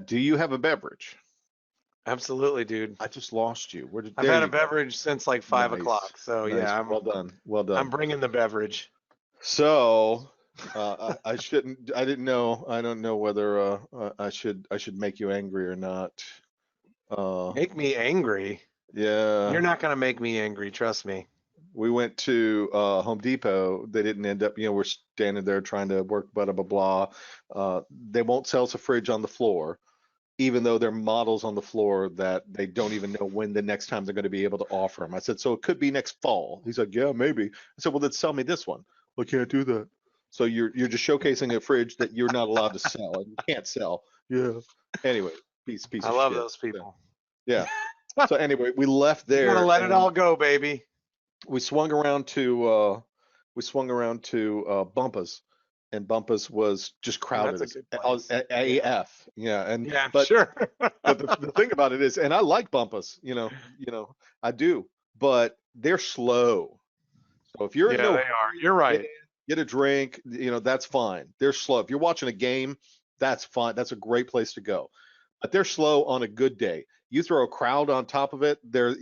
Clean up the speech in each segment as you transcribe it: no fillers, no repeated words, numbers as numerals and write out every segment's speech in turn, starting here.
Do you have a beverage? Absolutely, dude. I just lost you. I've There had a you go. beverage since like 5 Nice. o'clock. So Nice. yeah, Well done. Well I'm done. bringing the beverage. So, I shouldn't, I didn't know, I don't know whether, I should make you angry or not. Uh, Make me angry. You're yeah. not gonna make me angry, trust me. We went to Home Depot. They didn't end up, we're standing there trying to work, blah, blah, blah. They won't sell us a fridge on the floor, even though there are models on the floor that they don't even know when the next time they're going to be able to offer them. I said, so it could be next fall. He's like, yeah, maybe. I said, well, then sell me this one. Well, I can't do that. So you're just showcasing a fridge that you're not allowed to sell and you can't sell. Yeah. Anyway, piece I of love shit. those So, people. yeah. So anyway, we left You gotta there let it and all go, baby. we swung around to Bumpus, and Bumpus was just That's crowded a as good place. Yeah. AF. Yeah, and Yeah, but sure. the thing about it is, and I like Bumpus, I do, but they're slow. So if you're in Yeah, no they are. hurry You're to get right. in, get a drink, that's fine. They're slow. If you're watching a game, that's fine. That's a great place to go. But they're slow on a good day. You throw a crowd on top of it, they're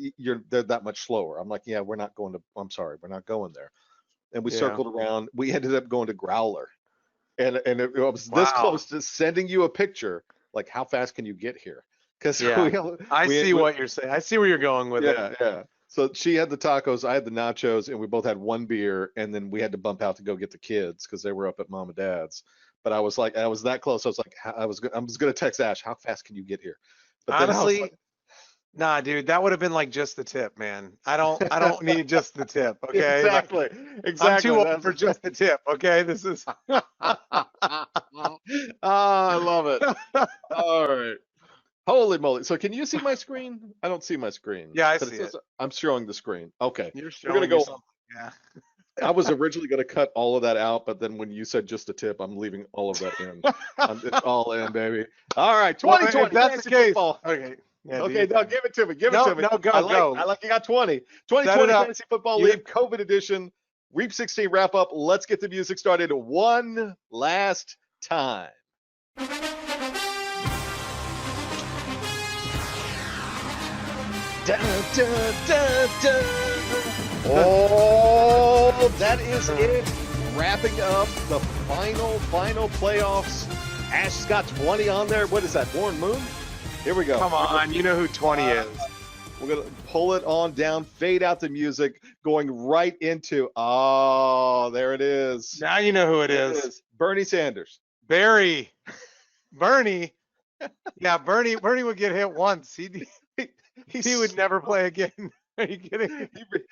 that much slower. I'm like, yeah, we're not going to. I'm sorry, we're not going there. And we Yeah. circled around. We ended up going to Growler, and it was this Wow. close to sending you a picture. Like, how fast can you get here? Because Yeah. I see we what you're saying. I see where you're going with it. yeah, yeah. So she had the tacos, I had the nachos, and we both had one beer, and then we had to bump out to go get the kids because they were up at mom and dad's. But I was like, I was that close. I was like, I was gonna text Ash, how fast can you get here? But then I was like, Honestly, nah, dude, that would have been like just the tip, man. I don't need just the tip, okay? Like exactly, I'm too exactly. old for just the tip, okay? This is I love it. All right. Holy moly. So can you see my screen? I don't see my screen, Yeah, I but it see says it. I'm showing the screen. Okay. You're We're gonna showing me go. something. Yeah. I was originally going to cut all of that out, but then when you said just a tip, I'm leaving all of that in. It's all in, baby. All right, Well, if 2020 that's the fantasy case, football. okay. Yeah, do Okay, your no, thing. give it to me. Give it No, to me. no, go, go. I like you got 20. Set it 2020 up. fantasy football You, league COVID edition, Week 16 wrap up. Let's get the music started one last time. Dun, dun, dun, dun. Oh, that is it. Wrapping up the final playoffs. Ash's got 20 on there. What is that, Warren Moon? Here we go. come on, you know who 20 is. We're going to pull it on down, fade out the music, going right into, oh, there it is. Now you know who it There is. Bernie Sanders. Barry. Bernie. Yeah, Bernie would get hit once. He would never play again. Are you kidding?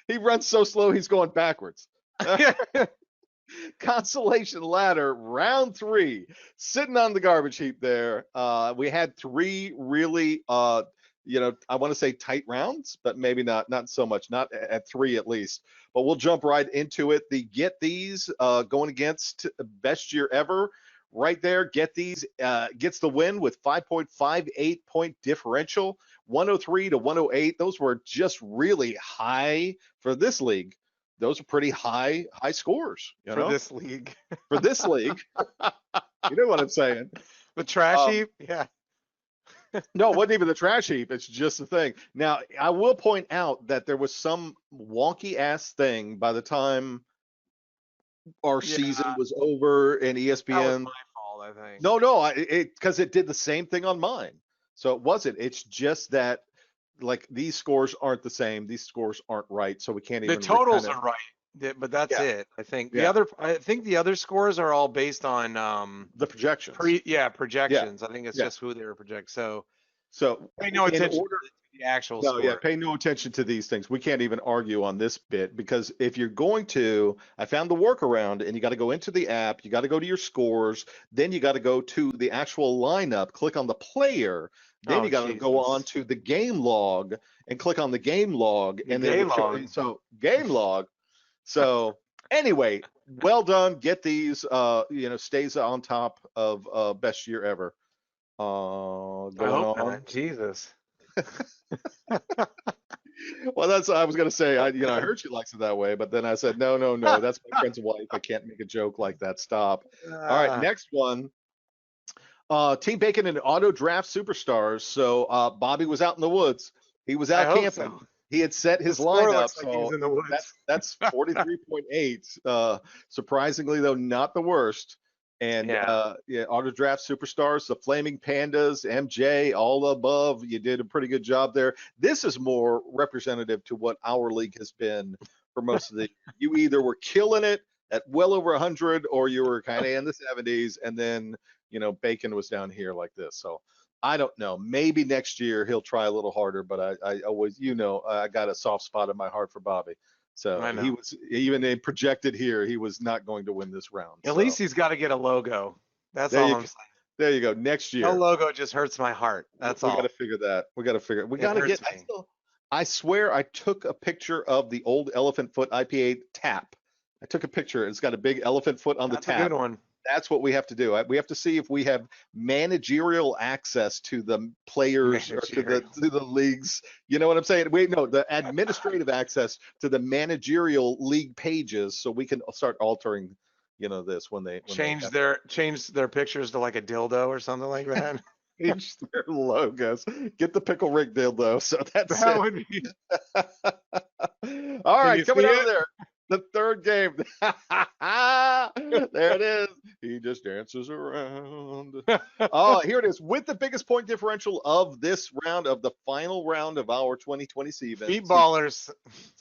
He runs so slow, he's going backwards. Consolation ladder, round 3, sitting on the garbage heap there. We had 3 really, I want to say tight rounds, but maybe not so much, not at 3 at least. But we'll jump right into it. The Get These going against Best Year Ever. Right there, Get These gets the win with 5.58 point differential, 103 to 108. Those were just really high for this league. Those are pretty high scores, For this league. for this league. You know what I'm saying? The trash heap? Yeah. No, it wasn't even the trash heap. It's just the thing. Now, I will point out that there was some wonky ass thing by the time our season was over and That was ESPN. my fault, I think. No, because it did the same thing on mine. So it wasn't. It's just that like these scores aren't the same. These scores aren't right. So we can't The even totals kinda, are right, but that's Yeah. it. I think Yeah. I think the other scores are all based on the projections. projections. I think it's Yeah. just who they were project. So So pay no in attention order, to the actual no, score. yeah, pay no attention to these things. We can't even argue on this bit because if you're going to, I found the workaround and you got to go into the app, you got to go to your scores, then you got to go to the actual lineup, click on the player, then Oh, you got to go Jesus. on to the game log and click on the game log The and then it game will show, log. so game log. So anyway, well done. Get these, stays on top of best year ever. I Going hope on. not. Jesus. Well, that's I was gonna say. I heard she likes it that way, but then I said, no, no, no. That's my friend's wife. I can't make a joke like that. Stop. All right, Ah, next one. Team Bacon and Auto Draft Superstars. So Bobby was out in the woods. He was I out hope camping. so. He had set The his score lineup. looks like he's So in the woods. that's 43.8. Surprisingly though, not the worst. And Yeah. yeah, Auto Draft Superstars, the Flaming Pandas, MJ, all above. You did a pretty good job there. This is more representative to what our league has been for most of the. You either were killing it at well over 100, or you were kind of in the 70s, and then Bacon was down here like this. So I don't know. Maybe next year he'll try a little harder, but I always, I got a soft spot in my heart for Bobby. So I he know. was even in projected here, he was not going to win this round. At So least he's got to get a logo. That's there all you I'm go. saying. There you go. Next No year, logo just hurts my heart. That's we got to all. figure that. We got to figure. We It got to hurts get. me. I swear, I took a picture of the old Elephant Foot IPA tap. I took a picture. It's got a big elephant foot on That's the a tap. good one. That's what we have to do. We have to see if we have managerial access to the players or to the leagues. You know what I'm saying? Wait, no, the administrative access to the managerial league pages, so we can start altering, this when they Change their pictures to like a dildo or something like that. change their logos. Get the pickle Rick dildo. So that's That it. would be. All right, you coming see out it? of there. The third game. There it is. He just dances around. Oh, here it is. With the biggest point differential of this round, of the final round of our 2020 season. Feetballers.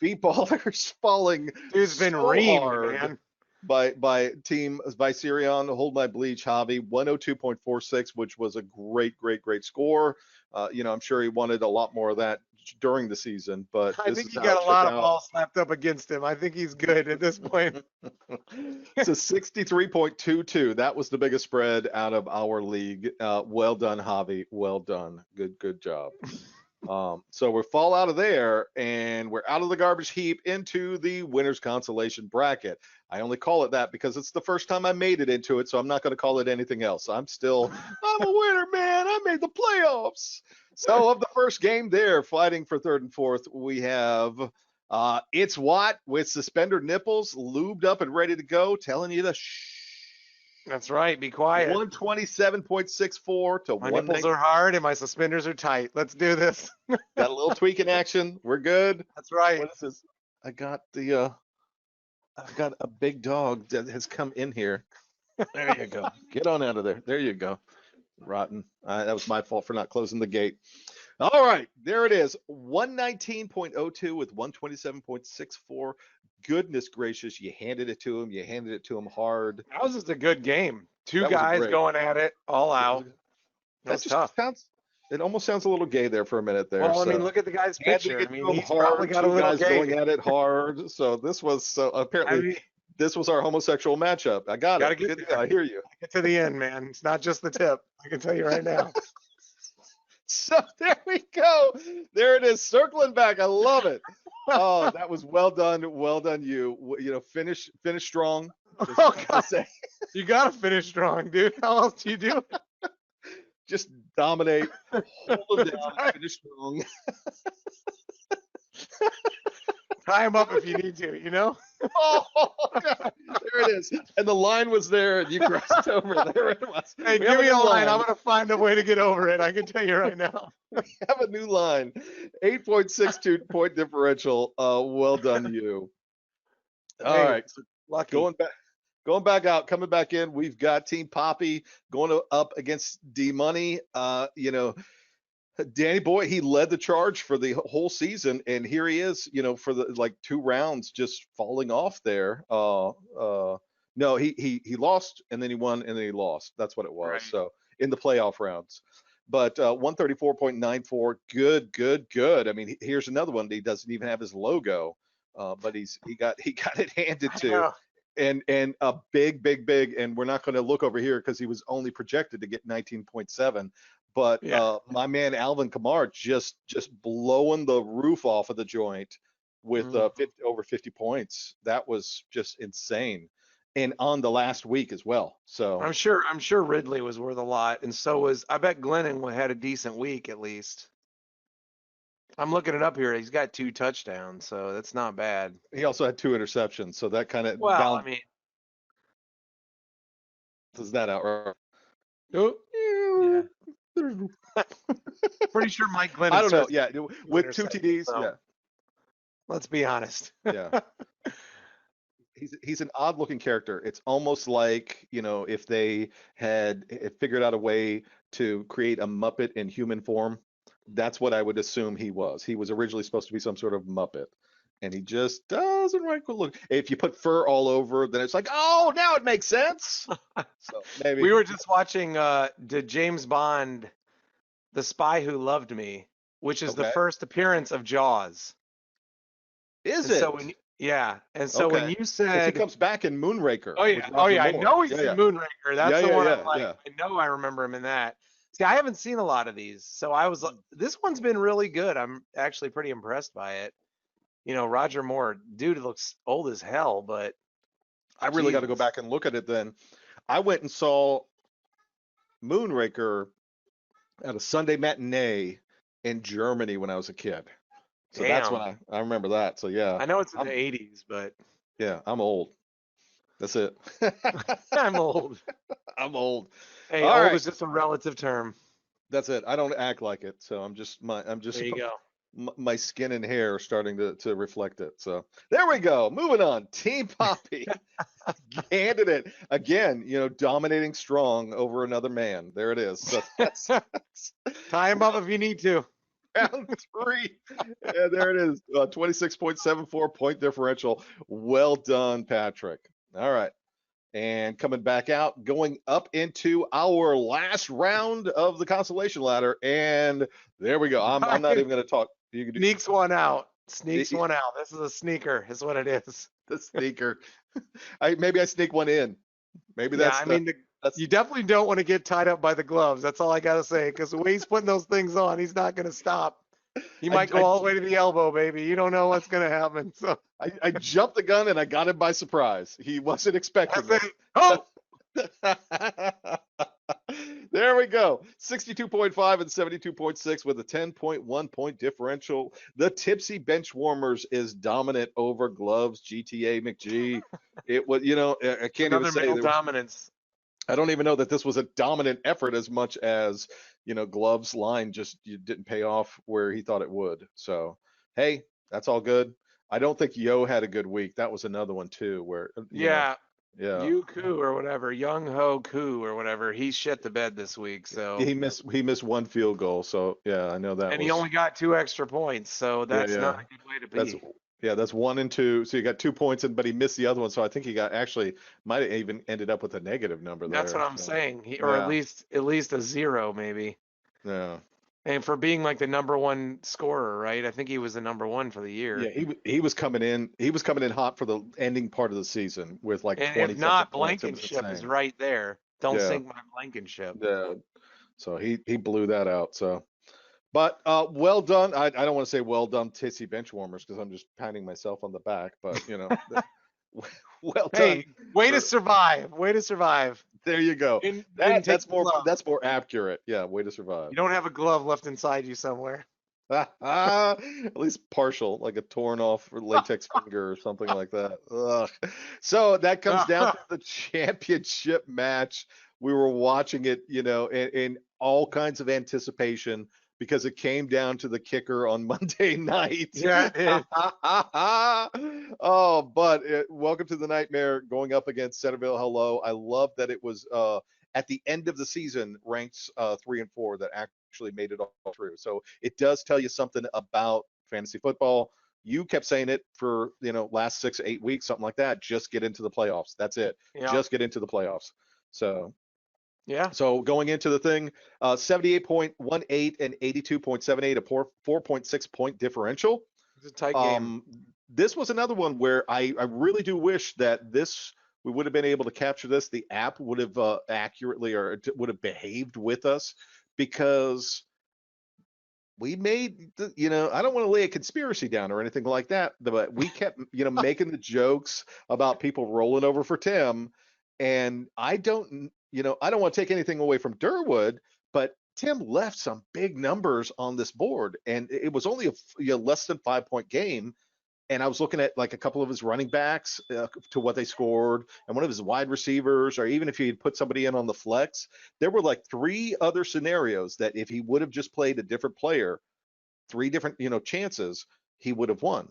Feetballers falling Dude's been so reamed, hard man. by Sirion, Hold My Bleach, Javi, 102.46, which was a great score. I'm sure he wanted a lot more of that during the season, but I think he got a lot of balls slapped up against him. I think he's good at this point. It's a 63.22. That was the biggest spread out of our league. Well done, Javi. Well done. Good job. So we fall out of there, and we're out of the garbage heap into the winner's consolation bracket. I only call it that because it's the first time I made it into it, so I'm not going to call it anything else. I'm a winner, man. I made the playoffs. So of the first game there, fighting for third and fourth, we have It's Watt with suspender nipples, lubed up and ready to go, telling you to shh. That's right. Be quiet. 127.64 to My 119. nipples are hard and my suspenders are tight. Let's do this. Got a little tweak in action. We're good. That's right. What is this? I've got a big dog that has come in here. There you go. Get on out of there. There you go. Rotten. That was my fault for not closing the gate. All right, there it is. 119.02 with 127.64. Goodness gracious, you handed it to him. You handed it to him hard. That was just a good game. Two That was guys great. going at it all out. That was just tough. It almost sounds a little gay there for a minute there. Well, I so. mean, look at the guy's picture. I mean, he's hard, probably got a two little guys gay. going at it hard. So this was apparently this was our homosexual matchup. I got it. Get there. I hear you. Get to the end, man. It's not just the tip. I can tell you right now. So there we go. There it is, circling back. I love it. Oh, that was well done. Well done, you. Finish strong. Oh God, you gotta finish strong, dude. How else do you do it? Just dominate, hold them down, finish strong. Tie him up if you need to, you know? Oh, God. There it is. And the line was there, and you crossed over. There it was. Hey, give me a line. I'm going to find a way to get over it. I can tell you right now. We have a new line. 8.62 point differential. Well done, you. All right. So Lucky. Going back out, coming back in, we've got Team Poppy going up against D Money. Danny Boy, he led the charge for the whole season, and here he is, for the 2 rounds just falling off there. No, he lost, and then he won, and then he lost. That's what it was. Right. So in the playoff rounds. But 134.94, good. I mean, here's another one that he doesn't even have his logo, but he got it handed to. And a big, and we're not going to look over here because he was only projected to get 19.7. But my man Alvin Kamara just blowing the roof off of the joint with over 50 points. That was just insane, and on the last week as well. So I'm sure Ridley was worth a lot, and so was I bet Glennon had a decent week at least. I'm looking it up here. He's got 2 touchdowns, so that's not bad. He also had 2 interceptions, so that kind of I mean, does that out. Oh. Pretty sure Mike Glennon I don't know. starts Yeah, with two interceptions, TDs. so Yeah, let's be honest. yeah. He's an odd looking character. It's almost like, if they had figured out a way to create a Muppet in human form, that's what I would assume he was. He was originally supposed to be some sort of Muppet, and he just doesn't right look. If you put fur all over, then it's like, oh, now it makes sense. So maybe. We were just watching the James Bond, The Spy Who Loved Me, which is the Okay. first appearance of Jaws. Is And it? so when you Because he said, comes back in Moonraker oh with yeah, Roger I Moore. know he's Yeah, in yeah. Moonraker. That's Yeah, the yeah, one I'm yeah, like, yeah. I know I remember him in that. See, I haven't seen a lot of these, so I was this one's been really good. I'm actually pretty impressed by it. Roger Moore, dude looks old as hell, but I really got to go Jesus. back and look at it then. I went and saw Moonraker at a Sunday matinee in Germany when I was a kid. So that's when Damn. I remember that. So yeah, I know it's in the I'm 80s, but I'm old. That's it. I'm old. I'm old. Hey, All old right, is just a relative term. that's it. I don't act like it, so There you go. my skin and hair are starting to reflect it. So there we go. Moving on. Team Poppy handed it again. Dominating strong over another man. There it is. So that's Tie him up if you need to. round three. Yeah, there it is. 26.74 point differential. Well done, Patrick. All right. And coming back out, going up into our last round of the consolation ladder. And there we go. I'm not even going to talk. You can do Sneaks one out. Sneaks one out. This is a sneaker, is what it is. the sneaker. Maybe I sneak one in. Maybe Yeah, that's I mean, that's you definitely don't want to get tied up by the gloves. That's all I gotta say. Because the way he's putting those things on, he's not gonna stop. He might go all the way to the elbow, baby. You don't know what's gonna happen. So I jumped the gun and I got him by surprise. He wasn't expecting that's it. it. Oh, There we go. 62.5 and 72.6 with a 10.1 point differential. The Tipsy Bench Warmers is dominant over Gloves GTA McG. It was, I can't even another say male dominance. I don't even know that this was a dominant effort as much as, Gloves line just didn't pay off where he thought it would. So, hey, that's all good. I don't think Yo had a good week. That was another one too, where, Yeah, yeah. Yu Ku or whatever, Young Ho Ku or whatever. He shit the bed this week. So He missed one field goal, so yeah, I know that and he was only got 2 extra points. So yeah, that's yeah. not a good way to That's be. that's 1 and 2. So you got 2 points but he missed the other one. So I think he got actually might have even ended up with a negative number That's what there. I'm So saying. Or yeah, at least a 0 maybe. yeah, And for being like the number one scorer, right? I think he was the number one for the yeah. year. He was coming in. He was coming in hot for the ending part of the season with like And 20 if something not, points. It was Blankenship is insane. right there. Don't Yeah, sink my Blankenship. yeah. So he blew that out. So. But well done. I don't want to say well done, Tissy Benchwarmers, because I'm just patting myself on the back. But well done. Hey, way to for- survive. Way to survive. There you go. Didn't take That's the more glove. that's more accurate. Yeah, way to survive. You don't have a glove left inside you somewhere. At least partial, like a torn off latex finger or something like that. Ugh. So that comes down to the championship match. We were watching it, in all kinds of anticipation because it came down to the kicker on Monday night. Yeah, it is. Oh, but welcome to the nightmare going up against Centerville Hello. I love that it was at the end of the season ranked 3 and 4 that actually made it all through. So it does tell you something about fantasy football. You kept saying it for last 6-8 weeks, something like that. Just get into the playoffs. That's it. Yeah. Just get into the playoffs. So Yeah. so going into the thing, 78.18 and 82.78, a 4.6 point differential. It's a tight game. This was another one where I really do wish that we would have been able to capture this. The app would have accurately or would have behaved with us, because we made I don't want to lay a conspiracy down or anything like that, but we kept making the jokes about people rolling over for Tim, and I don't want to take anything away from Durwood, but Tim left some big numbers on this board, and it was only a less than 5 point game. and I was looking at like a couple of his running backs to what they scored, and one of his wide receivers, or even if he had put somebody in on the flex, there were like three other scenarios that if he would have just played a different player, three different chances, he would have won.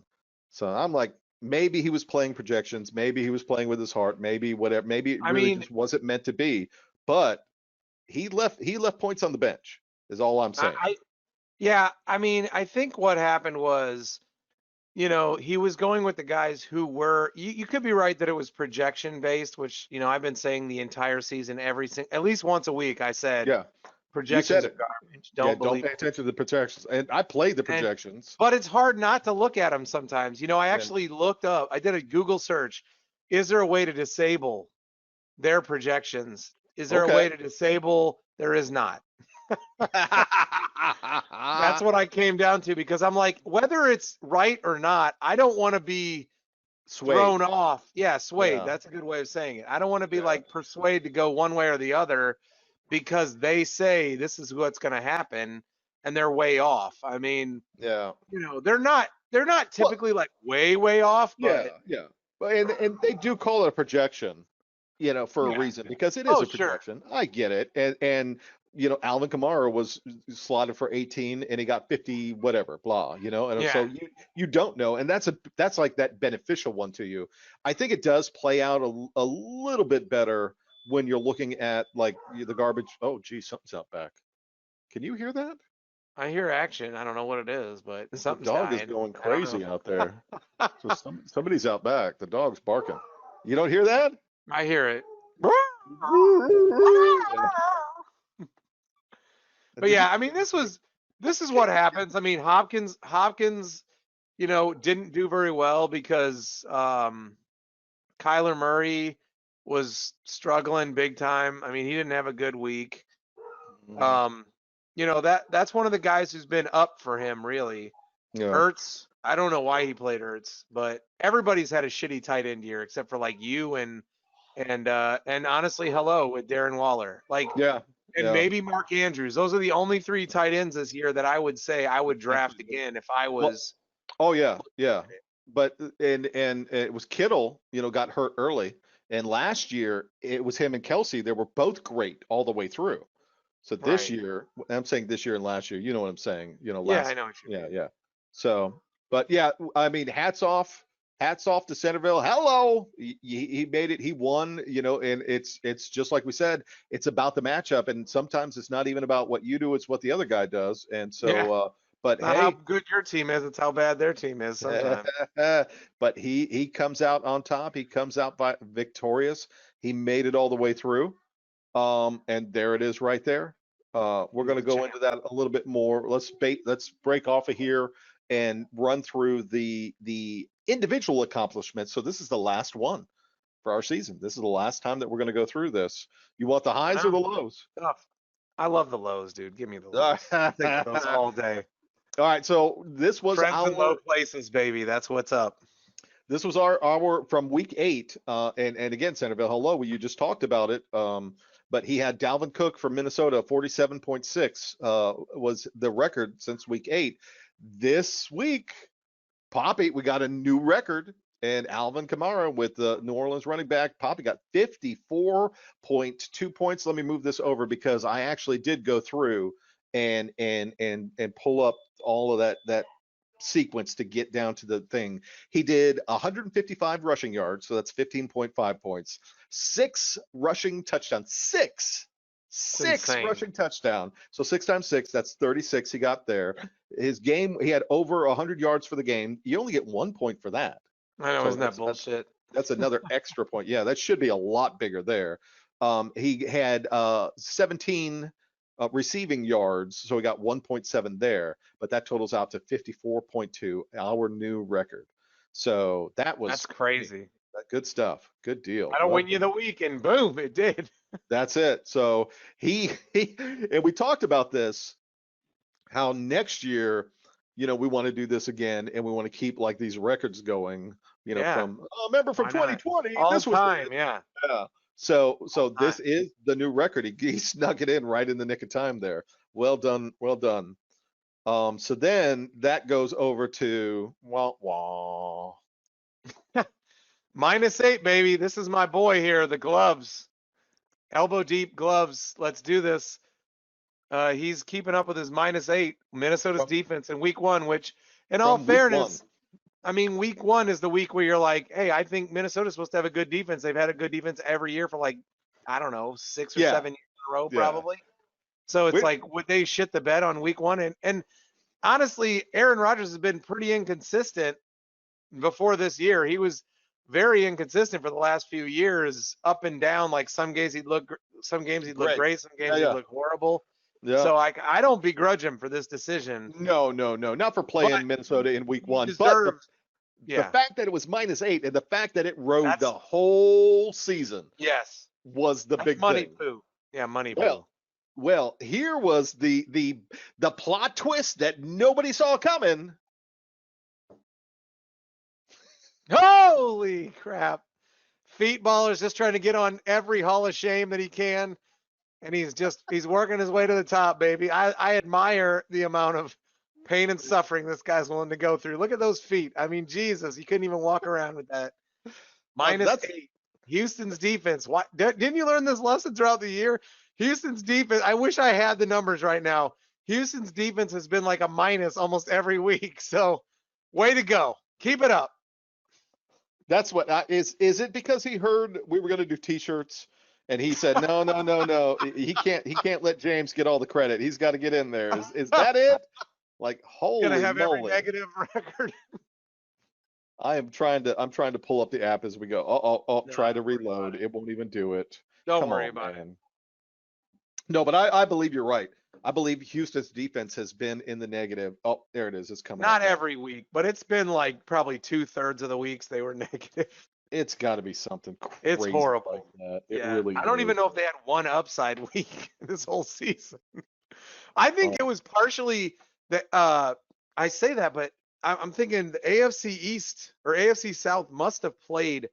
So I'm like, maybe he was playing projections, maybe he was playing with his heart, maybe whatever, maybe it I really mean, just wasn't meant to be. But he left points on the bench, is all I'm saying. yeah, I mean, I think what happened was, he was going with the guys who were, you could be right that it was projection based, which, I've been saying the entire season, at least once a week, I said Yeah, you projections said are it. garbage. Yeah, Don't don't believe. pay attention to the projections. And I played the And, projections. but it's hard not to look at them sometimes. I And actually looked up, I did a Google search. Is there a way to disable their projections? Is there a okay. way to disable? There is not. That's what I came down to because I'm like, whether it's right or not, I don't want to be Swayed. thrown off. Yeah, swayed. Yeah, That's a good way of saying it. I don't want to be yeah, like persuaded to go one way or the other because they say this is what's going to happen and they're way off. I mean, yeah. they're not Well, typically like way off, yeah, but yeah. But and they do call it a projection, for a yeah. reason because it is Oh, a sure. projection. I get it. And Alvin Kamara was slotted for 18 and he got 50 whatever, blah, and Yeah. so you don't know, and that's like that beneficial one to you. I think it does play out a little bit better when you're looking at like the garbage. Oh, gee, something's out back. Can you hear that? I hear action. I don't know what it is, but The something's dog is dying. going I don't crazy out there. know. So somebody's out back. The dog's barking. You don't hear that? I hear it. But Did you? yeah, I mean, this is what happens. I mean, Hopkins, didn't do very well because Kyler Murray was struggling big time. I mean, he didn't have a good week. Um, that's one of the guys who's been up for him really. Yeah. Ertz, I don't know why he played Ertz, but everybody's had a shitty tight end year except for like you and honestly, hello with Darren Waller. Like Yeah. and Yeah. maybe Mark Andrews. Those are the only three tight ends this year that I would say I would draft again if I Well, was. oh yeah, yeah. But and it was Kittle, got hurt early. And last year it was him and Kelsey. They were both great all the way through. So this Right. year, I'm saying this year and last year, you know what I'm saying? Yeah, I Last, know what you yeah, mean. yeah. So, but yeah, I mean, hats off to Centerville. Hello, he made it. He won. And it's just like we said, it's about the matchup, and sometimes it's not even about what you do; it's what the other guy does. And Yeah. so, but Not how hey, good your team is, it's how bad their team is sometimes. but he comes out on top. He comes out victorious. He made it all the way through. And there it is right there. We're He's going to the go champ. into that a little bit more. Let's break off of here and run through the individual accomplishments. So this is the last one for our season. This is the last time that we're going to go through this. You want the highs or Wow. the lows? Tough. I love the lows, dude. Give me the All lows. I'll take those all day. right. So Friends in low places, baby. That's what's up. this was our from week 8. And again, Centerville, hello. You just talked about it. But he had Dalvin Cook from Minnesota, 47.6 was the record since week 8. This week, Poppy, we got a new record, and Alvin Kamara with the New Orleans running back, Poppy got 54.2 points. Let me move this over because I actually did go through and pull up all of that sequence to get down to the thing. He did 155 rushing yards, so that's 15.5 points. 6 rushing touchdowns. It's Six insane. rushing touchdown. So 6 times 6, that's 36 he got there. His game, he had over 100 yards for the game. You only get 1 point for that. I know, So isn't that bullshit? that's another extra point. Yeah, that should be a lot bigger there. He had 17 receiving yards, so he got 1.7 there, but that totals out to 54.2, our new record. So That's hey, crazy. good stuff. Good deal. That'll Well win you the done. week, and boom, it did. That's it. So he and we talked about this, how next year, we want to do this again, and we want to keep like these records going, Yeah, from remember from why not? 2020, All this the was time, yeah. yeah. So All the this time. is the new record. He snuck it in right in the nick of time there. Well done, well done. So then that goes over to wah wah. -8, baby. This is my boy here, the gloves. Elbow deep gloves. Let's do this. He's keeping up with his -8. Minnesota's From, defense in week 1, which, in all from week one. fairness, I mean, week 1 is the week where you're like, hey, I think Minnesota's supposed to have a good defense. They've had a good defense every year for like, I don't know, 6 or Yeah, 7 years in a row, yeah. probably. So it's We, like, would they shit the bed on week 1? And honestly, Aaron Rodgers has been pretty inconsistent before this year. He was very inconsistent for the last few years, up and down. Like some games he'd look great. great, some games Yeah, he'd yeah. look horrible. Yeah. So I don't begrudge him for this decision, No, no, no. Not for but playing Minnesota in week he one. But deserves. the Yeah, fact that it was -8 and the fact that it rode the that's whole season yes, was the that's big money thing. poo. Yeah, money poo. Well, here was the plot twist that nobody saw coming. Holy crap! Feet baller's just trying to get on every Hall of Shame that he can, and he's working his way to the top, baby. I admire the amount of pain and suffering this guy's willing to go through. Look at those feet. I mean, Jesus, you couldn't even walk around with that. That's -8. Houston's defense. What didn't you learn this lesson throughout the year? Houston's defense. I wish I had the numbers right now. Houston's defense has been like a minus almost every week. So, way to go. Keep it up. that's what is it because he heard we were going to do t-shirts and he said no, no, no, no. He can't let James get all the credit. He's got to get in there. Is that it? Like holy Gonna have every moly. negative record. I'm trying to pull up the app as we go. Oh, No, try to don't worry about reload. it. It won't even do it. Don't Come worry on, about it. man. No, but I believe you're right. I believe Houston's defense has been in the negative. Oh, there it is. It's coming Not up now. every week, but it's been like probably 2/3 of the weeks they were negative. It's got to be something crazy It's horrible. like that. It Yeah, really I don't is. even know if they had one upside week this whole season. I think Oh, it was partially that. I say that, but I'm thinking the AFC East or AFC South must have played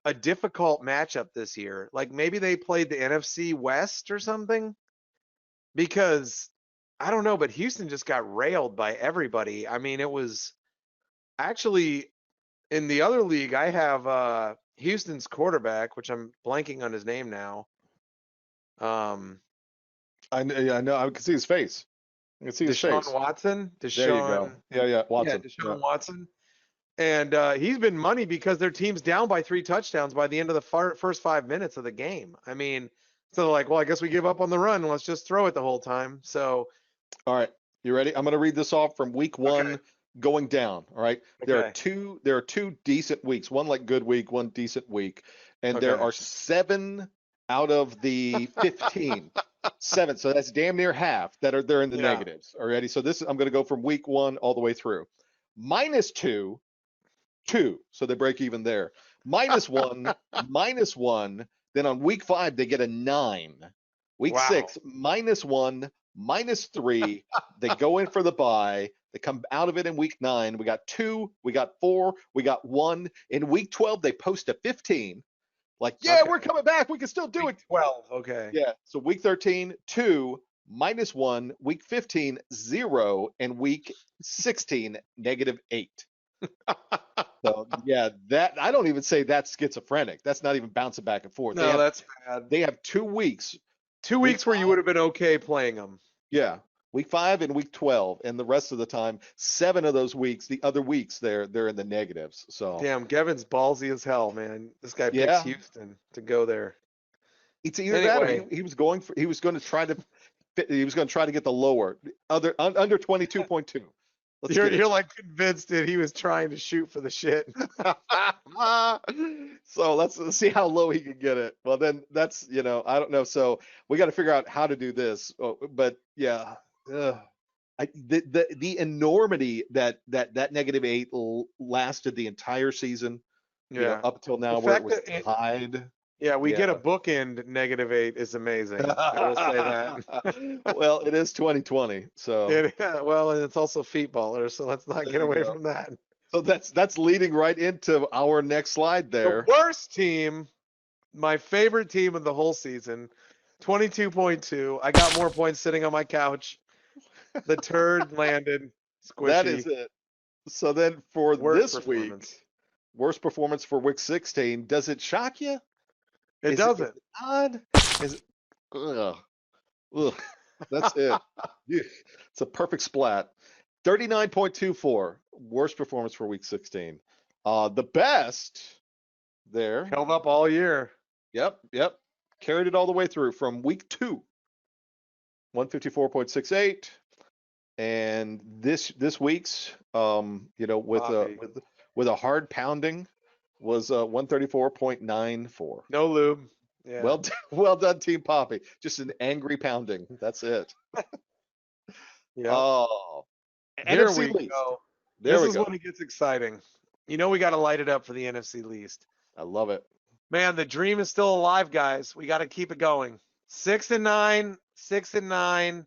a difficult matchup this year. Like maybe they played the NFC West or something, because I don't know, but Houston just got railed by everybody. I mean, it was actually in the other league. I have Houston's quarterback, which I'm blanking on his name now. I know. I can see his face. I can see his Deshaun face. Watson. There you go. Yeah, Yeah, Watson. Yeah. Deshaun Watson. And he's been money because their team's down by 3 touchdowns by the end of the first 5 minutes of the game. I mean, so they're like, well, I guess we give up on the run. Let's just throw it the whole time. So, All right. You ready? I'm going to read this off from week one okay. going down. All right. There are Okay. two decent weeks. One like good week, one decent week. And there Okay. are 7 out of the 15. 7. So that's damn near half they're in the Yeah. negatives. Already. So I'm going to go from week 1 all the way through. -2, 2. So they break even there. -1, -1. Then on week 5 they get a 9. Week Wow. 6, -1, -3. They go in for the bye. They come out of it in week 9. We got 2, we got 4, we got 1. In week 12, they post a 15. Like, yeah, Okay. we're coming back. We can still do Week it. 12. Okay. Yeah. So week 13, 2, -1. Week 15, 0. And week 16, -8. So yeah, that I don't even say that's schizophrenic. That's not even bouncing back and forth. No, that's bad. They have 2 weeks. 2 Week weeks where you 5, would have been okay playing them. yeah. Week 5 and week 12, and the rest of the time, 7 of those weeks, the other weeks, they're in the negatives. So Damn, Gavin's ballsy as hell, man. This guy picks yeah, Houston to go there. it's either that or Anyway, he was going to try to get the lower under 22.2. Let's get it. you're like convinced that he was trying to shoot for the shit. So let's see how low he can get it. Well, then that's I don't know. So we got to figure out how to do this. But yeah, the enormity that -8 lasted the entire season. Yeah. Up until now The where it fact was that tied. yeah, we get a Yeah. bookend -8 is amazing. I will say that. Well, it is 2020, so Well, and it's also feet baller, so let's not there get you away go. from that. So that's leading right into our next slide there. The worst team, my favorite team of the whole season, 22.2. I got more points sitting on my couch. The turd landed. Squishy. That is it. So then for Worst this week, performance. worst performance for week 16. Does it shock you? It Is doesn't. it odd? Is it? Ugh. Ugh. That's it. Yeah, it's a perfect splat. 39.24. Worst performance for week 16. The best there. Held up all year. Yep. Carried it all the way through from week 2. 154.68. And this week's with a hard pounding was 134.94. No lube. Yeah. Well done, Team Poppy. Just an angry pounding. That's it. Yeah. Oh, Here NFC we least. go. There This we is go. when it gets exciting. You know we got to light it up for the NFC least. I love it. Man, the dream is still alive, guys. We got to keep it going. 6-9, 6-9,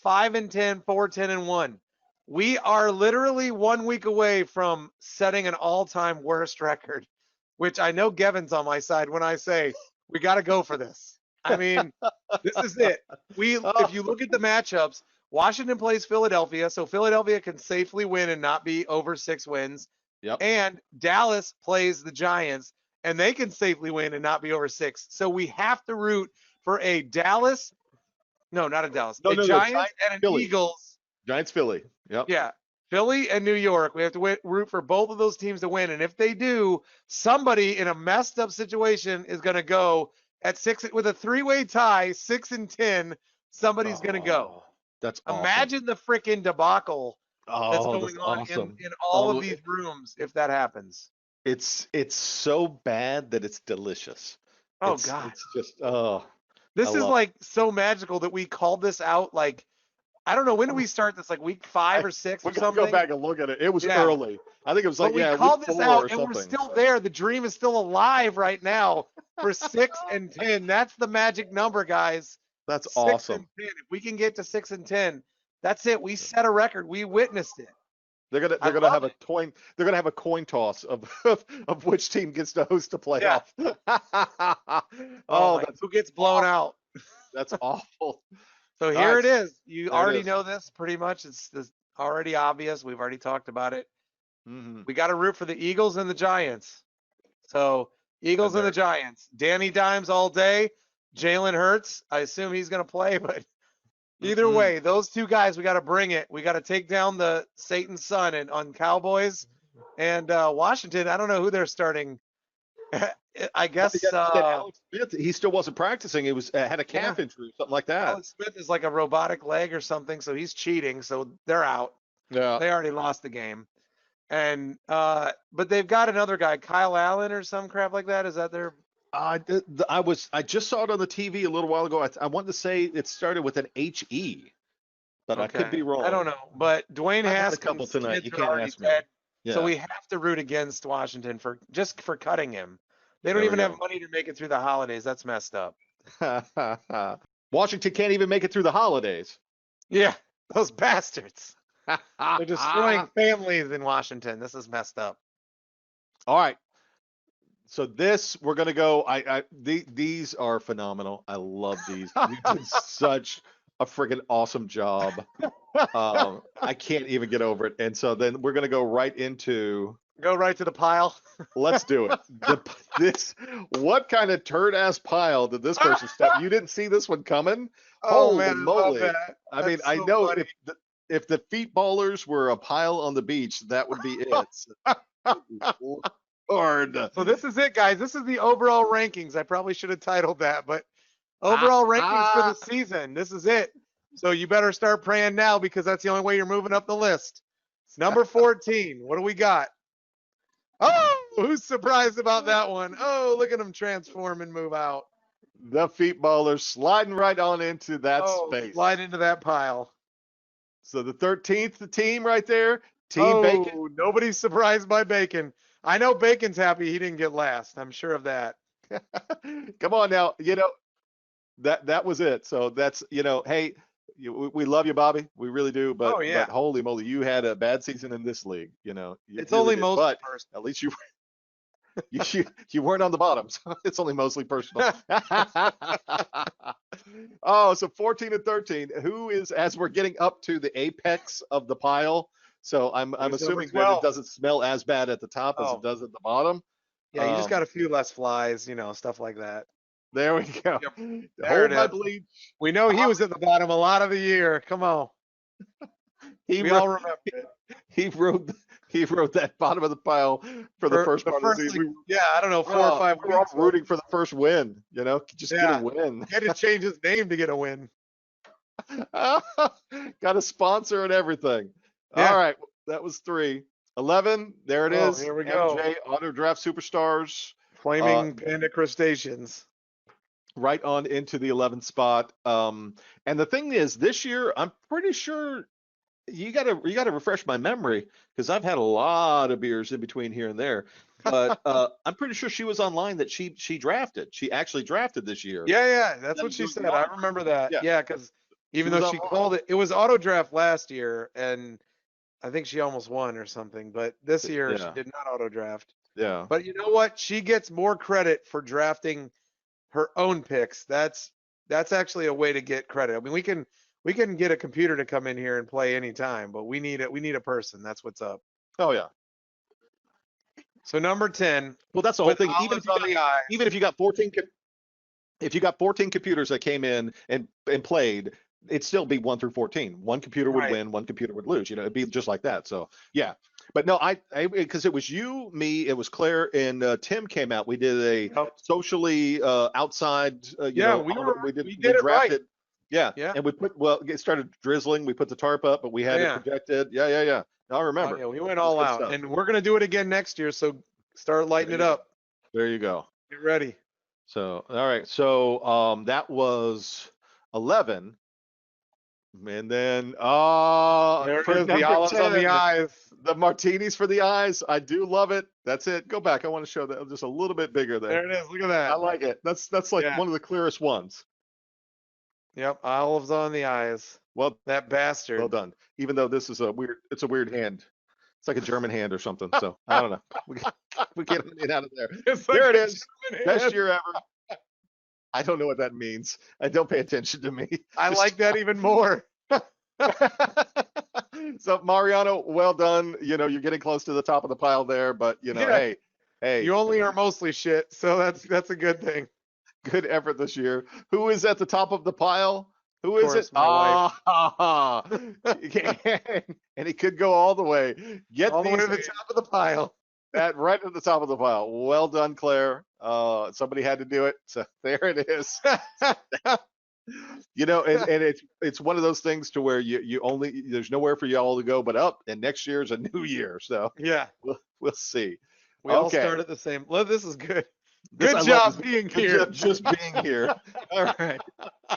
5-10, 4-10-1. We are literally 1 week away from setting an all-time worst record, which I know Gavin's on my side when I say we got to go for this. I mean, this is it. If you look at the matchups, Washington plays Philadelphia, so Philadelphia can safely win and not be over 6 wins. Yep. And Dallas plays the Giants, and they can safely win and not be over 6. So we have to root for a Dallas. No, not a Dallas. No, Giants and an Philly. Eagles. Giants, Philly. Yep. Yeah. Philly and New York. We have to root for both of those teams to win. And if they do, somebody in a messed up situation is going to go at 6 with a 3-way tie, 6-10. Somebody's going to go. That's awesome. Imagine the freaking debacle that's going on awesome. in all of these rooms if that happens. It's so bad that it's delicious. Oh, It's just This I is love like so magical that we called this out like, I don't know, when did we start this? Like week 5 or 6 or we gotta something? go back and look at it. It was Yeah. early. I think it was like But we week called this 4 out or and we're something. still there. The dream is still alive right now for 6-10. That's the magic number, guys. That's 6 awesome. and 10. If we can get to 6-10, that's it. We set a record. We witnessed it. They're gonna have a coin. They're gonna have a coin toss of which team gets to host the playoff. Who gets blown out? That's awful. So here it is. You There it already is. know this pretty much. It's already obvious. We've already talked about it. Mhm. We got to root for the Eagles and the Giants. So Eagles and the Giants. Danny Dimes all day. Jalen Hurts. I assume he's going to play, but either way, those two guys, we got to bring it. We got to take down the Satan's son on Cowboys and Washington. I don't know who they're starting. I guess Alex Smith, he still wasn't practicing. He was had a calf injury, something like that. Alex Smith is like a robotic leg or something, so he's cheating. So they're out. Yeah. They already lost the game. And but they've got another guy, Kyle Allen or some crap like that. Is that their? I just saw it on the TV a little while ago. I wanted to say it started with an HE, but I could be wrong. I don't know. But Dwayne I had a Haskins couple tonight. You are can't already ask me. dead. Yeah. So we have to root against Washington for cutting him. They don't There we even go. have money to make it through the holidays. That's messed up. Washington can't even make it through the holidays. Yeah, those bastards. They're destroying families in Washington. This is messed up. All right. So we're gonna go. These are phenomenal. I love these. You did such a freaking awesome job. I can't even get over it. And so then we're gonna go right into. Go right to the pile. Let's do it. What kind of turd ass pile did this person step? You didn't see this one coming? Oh Holy man, moly! I mean, I know if the feet ballers were a pile on the beach, that would be it. Lord. So this is it, guys. This is the overall rankings. I probably should have titled that, but overall rankings for the season. This is it. So you better start praying now because that's the only way you're moving up the list. It's number 14. What do we got? Oh, who's surprised about that one? Oh, look at him transform and move out. The feet ballers sliding right on into that space. Slide into that pile. So the 13th team right there, Team Bacon. Nobody's surprised by Bacon. I know Bacon's happy he didn't get last. I'm sure of that. Come on now, that was it. So that's hey, we love you, Bobby. We really do. But, but holy moly, you had a bad season in this league. It's only most first. At least you You weren't on the bottom, so it's only mostly personal. Oh, so 14 and 13. Who is, as we're getting up to the apex of the pile? So I'm Who's number assuming that it 12? doesn't smell as bad at the top as it Oh, does at the bottom. yeah, you just Um, got a few less flies, stuff like that. there we go. Yep, there it Hold my is. bleach. We know he Ah, was at the bottom a lot of the year. Come on. He We wrote, all remember it. he wrote he wrote that bottom of the pile for the For first the part of the first, like, season. yeah, I don't know, 4 or 5 We were all weeks. rooting for the first win. Just get a Yeah. win. He had to change his name to get a win. Got a sponsor and everything. Yeah. All right, that was 3. 11, there it Oh, is. here we go. MJ Auto Draft Superstars, Flaming panda crustaceans. right on into the 11th spot. And the thing is, this year, I'm pretty sure you gotta refresh my memory because I've had a lot of beers in between here and there. But I'm pretty sure she was online that she drafted. She actually drafted this year. Yeah, that's Then what she doing said. the I auto. remember that. Yeah. Yeah, because even was though she online. called it was auto draft last year, and I think she almost won or something. But this year she Yeah. did not auto draft. Yeah. But you know what? She gets more credit for drafting her own picks. That's actually a way to get credit. I mean, we can get a computer to come in here and play anytime, but we need a person. That's what's up. Oh yeah. So number 10, Well, that's the whole with thing. olives on the eye. Even if you got 14, if you got 14 computers that came in and played, it'd still be 1 through 14. One computer would Right. win, one computer would lose. It'd be just like that. So yeah, but no, I because it was you, me, it was Claire, and Tim came out. We did a Yep. socially outside. Yeah, we did it right. drafted. Yeah, Yeah. and it started drizzling. We put the tarp up, but we had Yeah. it projected. Yeah. No, I remember. Oh, yeah, we went all good out, stuff. and we're gonna do it again next year. So start lighting it up. There you go. Get ready. So, all right. So, that was 11. And then, There for it is, the number olives on the 10, eyes. the martinis for the eyes. I do love it. That's it. Go back. I want to show that just a little bit bigger there. There it is. Look at I that. like it. That's like Yeah. one of the clearest ones. Yep, olives on the eyes. Well, That bastard. well done. Even though this is it's a weird hand. It's like a German hand or something. So I don't know. We get it out of there. It's like There it a is. German Best hand. year ever. I don't know what that means. I don't pay attention to me. I like that even more. So Mariano, well done. You're getting close to the top of the pile there, but Yeah. hey, You only are mostly shit, so that's a good thing. good effort this year. Who is at the top of the pile? Who is course, it? my And it could go all the way. Get All the way these to the top of the pile. right at the top of the pile. Well done, Claire. Somebody had to do it, so there it is. And it's one of those things to where you only there's nowhere for you all to go but up, and next year's a new year, so Yeah. we'll see. We all Okay. start at the same. Well, this is good. I Good love job this. being Good here. job just being here. All right,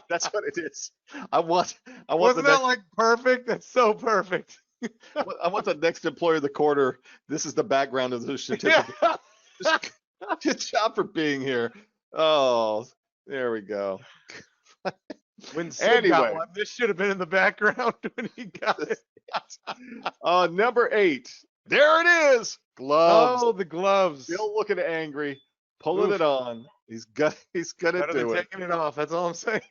that's what it is. I want Wasn't the that like perfect? That's so perfect. I want the next employer of the quarter. This is the background of the certificate. Just, good job for being here. Oh, there we go. When Sid got Anyway. one, this should have been in the background when he got it. Number 8. There it is. Gloves. Oh, the gloves. Still looking angry. Pulling Oof. it on. He's gonna Better than do it. taking it off. That's all I'm saying.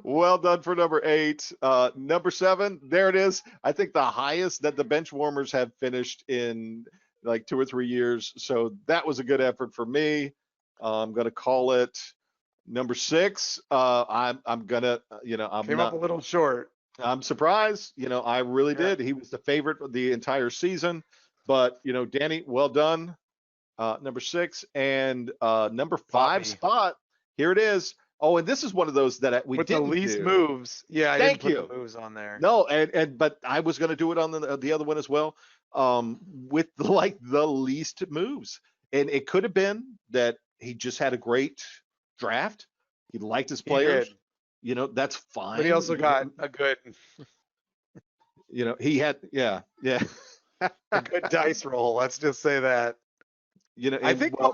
Well done for number 8. Number 7. There it is. I think the highest that the bench warmers have finished in like 2 or 3 years. So that was a good effort for me. I'm gonna call it number 6. I'm gonna, Came up a little short. I'm surprised. I really Yeah. did. He was the favorite of the entire season. But, Danny, well done. Number 6 and number 5 Poppy. spot. Here it is. Oh, and this is one of those that we With the didn't least do. moves. Yeah, I Thank didn't put you. the moves on there. No, but I was going to do it on the other one as well. With the least moves, and it could have been that he just had a great draft. He liked his He players. did. That's fine. But he also got a good he had, yeah. a good dice roll. Let's just say that. I and, think well,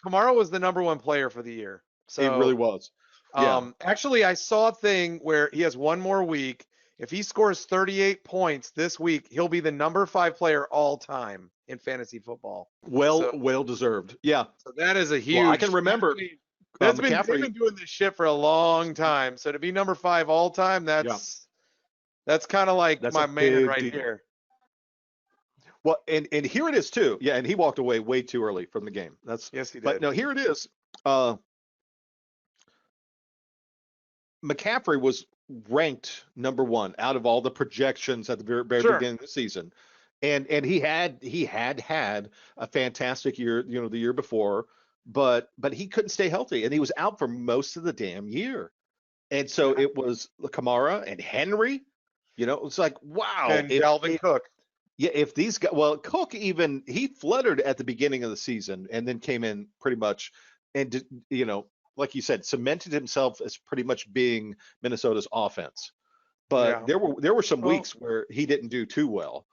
Kamara was the number 1 player for the year. So he really was. Yeah. actually I saw a thing where he has one more week. If he scores 38 points this week, he'll be the number 5 player all time in fantasy football. Well deserved. Yeah. So that is a huge. Well, I can remember they've McCaffrey. been doing this shit for a long time. So to be number 5 all time, that's kind of like That's my a man big right deal. here. Well, and here it is too. Yeah, and he walked away way too early from the game. Yes, he did. But no, here it is. McCaffrey was ranked number 1 out of all the projections at the very Sure. beginning of the season, and he had a fantastic year, the year before, but he couldn't stay healthy, and he was out for most of the damn year, and so it was Kamara and Henry. It's like, wow. And Dalvin Cook. Yeah, if these guys, well, Cook even he fluttered at the beginning of the season and then came in pretty much and like you said, cemented himself as pretty much being Minnesota's offense. But there were some weeks where he didn't do too well.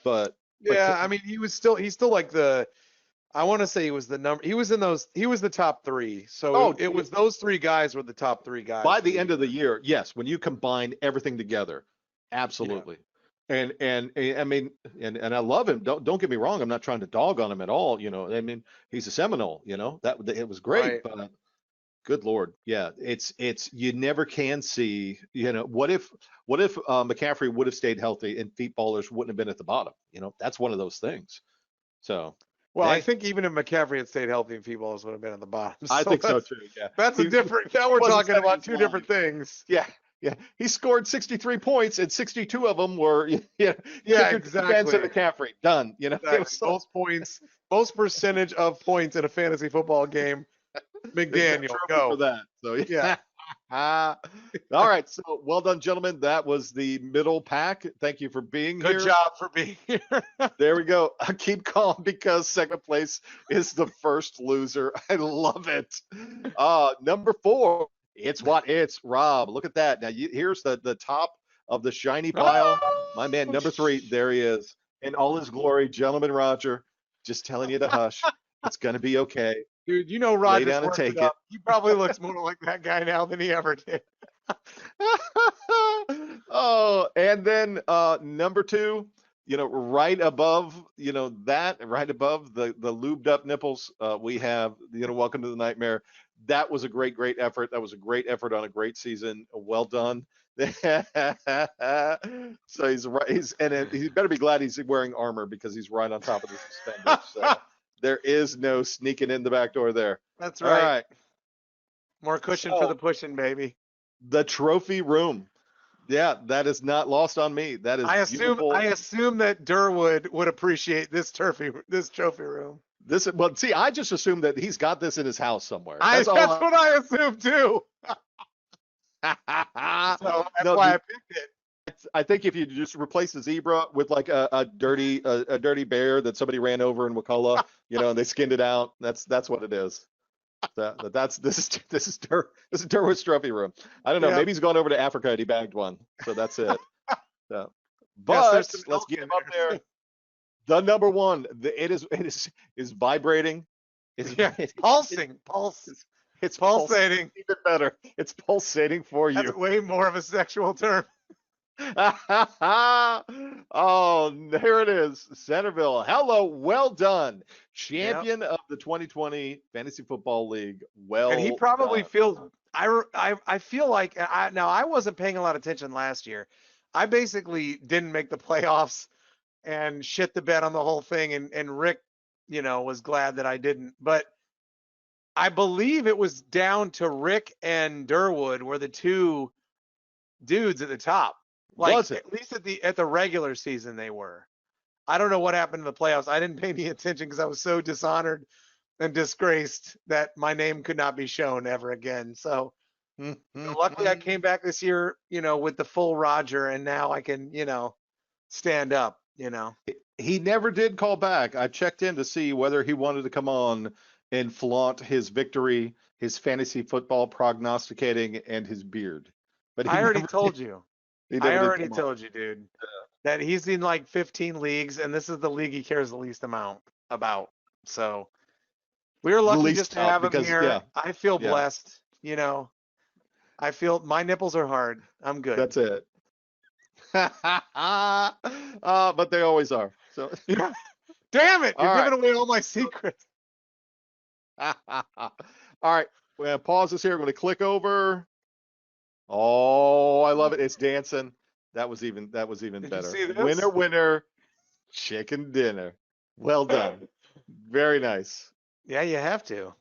But I mean, he's still like I want to say he was the top 3. So it was those 3 guys were the top 3 guys. By the end of the year, yes, when you combine everything together, absolutely. Yeah. And I mean, and I love him. Don't get me wrong. I'm not trying to dog on him at all. I mean, he's a Seminole. That it was great. Right. But good Lord, yeah, it's you never can see. What if McCaffrey would have stayed healthy and Feet Ballers wouldn't have been at the bottom? That's one of those things. So. Well, I think even if McCaffrey had stayed healthy, and Feet Ballers would have been at the bottom. So I think so too. Yeah, that's a different. Now we're talking about 2 different things. Yeah. Yeah, he scored 63 points, and 62 of them were exactly. Benson McCaffrey. Done. Exactly. Most percentage of points in a fantasy football game. McDaniel, go for that. So yeah. All right. So well done, gentlemen. That was the middle pack. Thank you for being here. Good job for being here. There we go. I keep calm because second place is the first loser. I love it. Number 4. It's Rob. Look at that. Now here's the top of the shiny pile. My man, number 3. There he is in all his glory, Gentleman Roger. Just telling you to hush. It's gonna be okay. Dude, Roger's down and take it. He probably looks more like that guy now than he ever did. And then number 2, right above, right above the lubed up nipples, we have, Welcome to the Nightmare. That was a great effort. That was a great effort on a great season. Well done. So he's right. He better be glad he's wearing armor because he's right on top of the suspenders. So there is no sneaking in the back door there. That's right. All right. More cushion for the pushing, baby. The trophy room. Yeah, that is not lost on me. That is beautiful. I assume that Durwood would appreciate this trophy room. See, I just assumed that he's got this in his house somewhere. That's what I assume too. So that's why I picked it. I think if you just replace the zebra with like a dirty bear that somebody ran over in Wakulla, and they skinned it out. That's what it is. This is Durwood's trophy room. I don't know. Maybe he's gone over to Africa and he bagged one. So that's it. So, but let's get him up there. The number 1. It is vibrating. It's pulsing. It's pulsating. Even better. It's pulsating for you. That's way more of a sexual term. Oh, there it is. Centerville. Hello. Well done. Champion of the 2020 Fantasy Football League. Well, and he probably feels. I feel like I wasn't paying a lot of attention last year. I basically didn't make the playoffs and shit the bed on the whole thing. And Rick, was glad that I didn't. But I believe it was down to Rick and Durwood were the 2 dudes at the top. Like at least at the regular season they were. I don't know what happened in the playoffs. I didn't pay any attention because I was so dishonored and disgraced that my name could not be shown ever again. So luckily I came back this year, with the full Roger, and now I can, stand up. He never did call back. I checked in to see whether he wanted to come on and flaunt his victory, his fantasy football prognosticating, and his beard. But I already told you. I already told you, dude, that he's in like 15 leagues, and this is the league he cares the least amount about. So we were lucky just to have him here. Yeah. I feel blessed. I feel my nipples are hard. I'm good. That's it. But they always are. So, Damn it! all You're right. giving away all my secrets. All right. We're gonna pause this here. We're gonna click over. Oh, I love it. It's dancing. That was even Did you better. see this? Winner, winner, chicken dinner. Well done. Very nice. Yeah, you have to.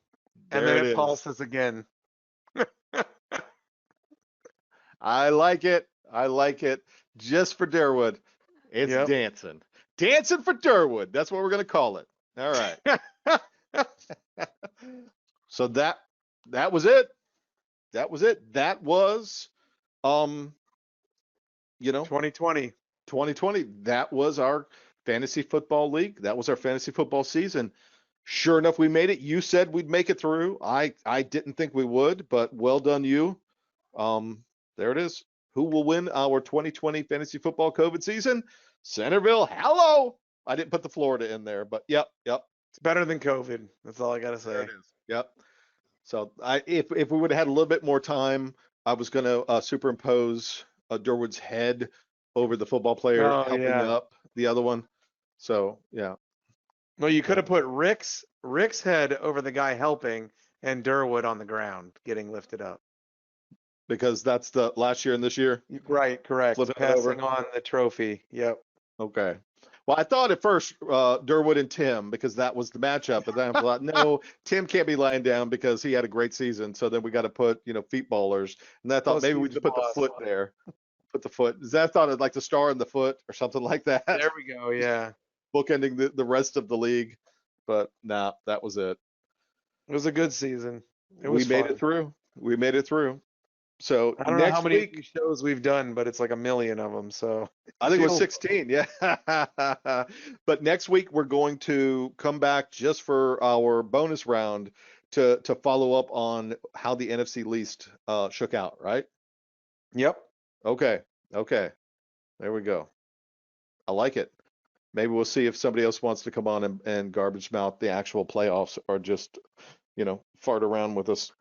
And There then it it is. pulses again. I like it. I like it. Just for Durwood. It's Yep. dancing. Dancing for Durwood. That's what we're gonna call it. All right. So that was it. That was it. That was 2020. 2020. That was our fantasy football league. That was our fantasy football season. Sure enough, we made it. You said we'd make it through. I didn't think we would, but well done you. There it is. Who will win our 2020 fantasy football COVID season? Centerville. Hello. I didn't put the Florida in there, but yep. It's better than COVID. That's all I gotta There say. it is. Yep. So if we would have had a little bit more time, I was going to superimpose Durwood's head over the football player Oh, helping yeah. up the other one. So yeah, Well, you could have put Rick's head over the guy helping and Durwood on the ground getting lifted up. because that's the last year and this year. Right, correct. Flipping it over. Passing on the trophy. Yep. Okay. Well, I thought at first Durwood and Tim because that was the matchup, but then I thought no, Tim can't be lying down because he had a great season. So then we got to put feet ballers, and then I thought Plus maybe we he's just put the boss. foot there. Put the foot. Is that I thought it like the star in the foot or something like that? There we go. Yeah. Bookending the rest of the league, but nah, that was it. It was a good season. It We was made fun. it through. We made it through. So I don't know next how many week, shows we've done, but it's like a million of them. So I think it was feels- 16. Yeah. But next week we're going to come back just for our bonus round to follow up on how the NFC least shook out, right? Yep. Okay. There we go. I like it. Maybe we'll see if somebody else wants to come on and garbage mouth the actual playoffs or just, fart around with us.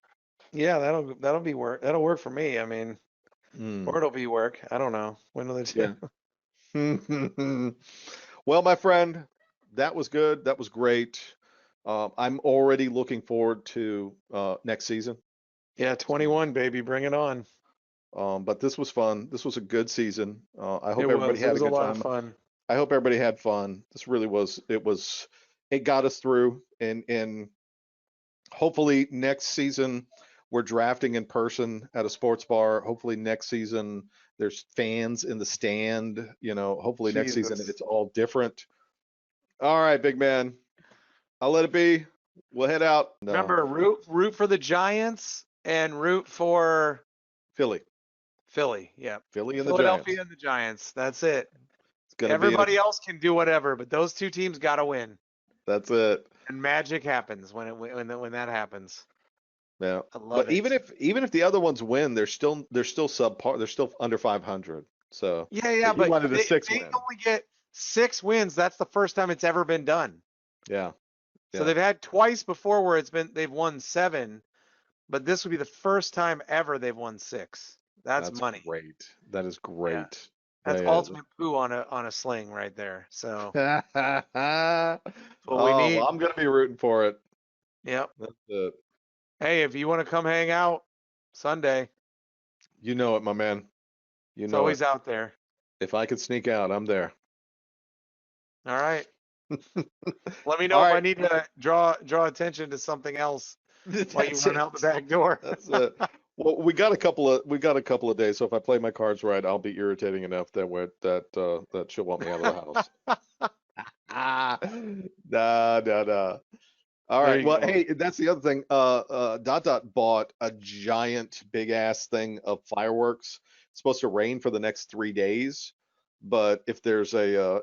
Yeah, that'll be work. That'll work for me. I mean, or it'll be work. I don't know. When will it? Yeah. Well, my friend, that was good. That was great. I'm already looking forward to next season. Yeah, 21, baby, bring it on. But this was fun. This was a good season. I hope It everybody was. had It was a a good lot time. of fun. I hope everybody had fun. This really was. It got us through, and hopefully next season we're drafting in person at a sports bar. Hopefully next season there's fans in the stand. Hopefully next season Jesus. it's all different. All right, big man. I'll let it be. We'll head out. No, Remember, root for the Giants and root for Philly. Philly. Yeah. Philly and the Philadelphia Giants. and the Giants. That's it. It's gonna Everybody else can do whatever, but those two teams got to win. That's it. And magic happens when that happens. Yeah. I love But it. even if the other ones win, they're still subpar. They're still under 500. So Yeah, you but wanted a they 6 win. only get 6 wins. That's the first time it's ever been done. Yeah. So Yeah. they've had twice before where they've won 7, but this would be the first time ever they've won 6. That's money. Great. That is great. That's That is. ultimate poo on a sling right there. So Oh, what we need. well, I'm gonna be rooting for it. Yep. That's it. Hey, if you want to come hang out Sunday, You know it, my man. You it's know always it. out there. If I could sneak out, I'm there. All right. Let me know All if I right. need to draw attention to something else while you That's run it. out the back door. That's it. Well, we got a couple of days, so if I play my cards right, I'll be irritating enough that she'll want me out of the house. Nah. All There right. you Well, go. hey, that's the other thing. Dot bought a giant, big ass thing of fireworks. It's supposed to rain for the next 3 days, but if there's a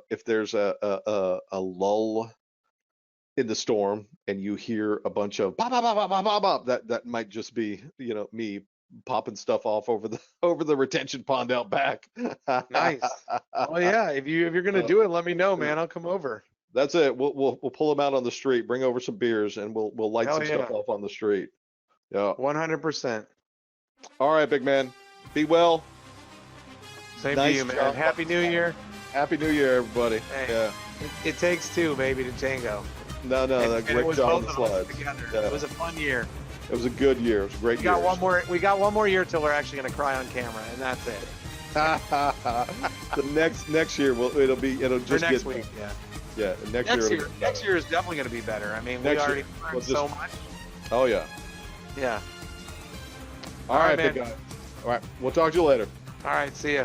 lull in the storm and you hear a bunch of bop, bop, bop, bop, bop, bop, bop, that might just be me popping stuff off over the retention pond out back. Nice. Oh yeah, if you're gonna do it, let me know, man. I'll come over. That's it. We'll pull them out on the street, bring over some beers, and we'll light Hell some stuff yeah. off on the street. Yeah. 100%. All right, big man. Be well. Same Nice to you, man. job. Happy New Year. Happy New Year, everybody. Hey. Yeah. It takes two, maybe, to tango. No, And great it was job on both the of us slides. together. Yeah. It was a fun year. It was a good year. It was a great We year. got one more. We got one more year till we're actually gonna cry on camera, and that's it. The next year it'll For just next get week, yeah. yeah next Next year. year, next year is definitely gonna be better. I mean, we Next year. already learned We'll just- so much. Oh yeah. Yeah. All right, man. big guy. All right, we'll talk to you later. All right. See ya.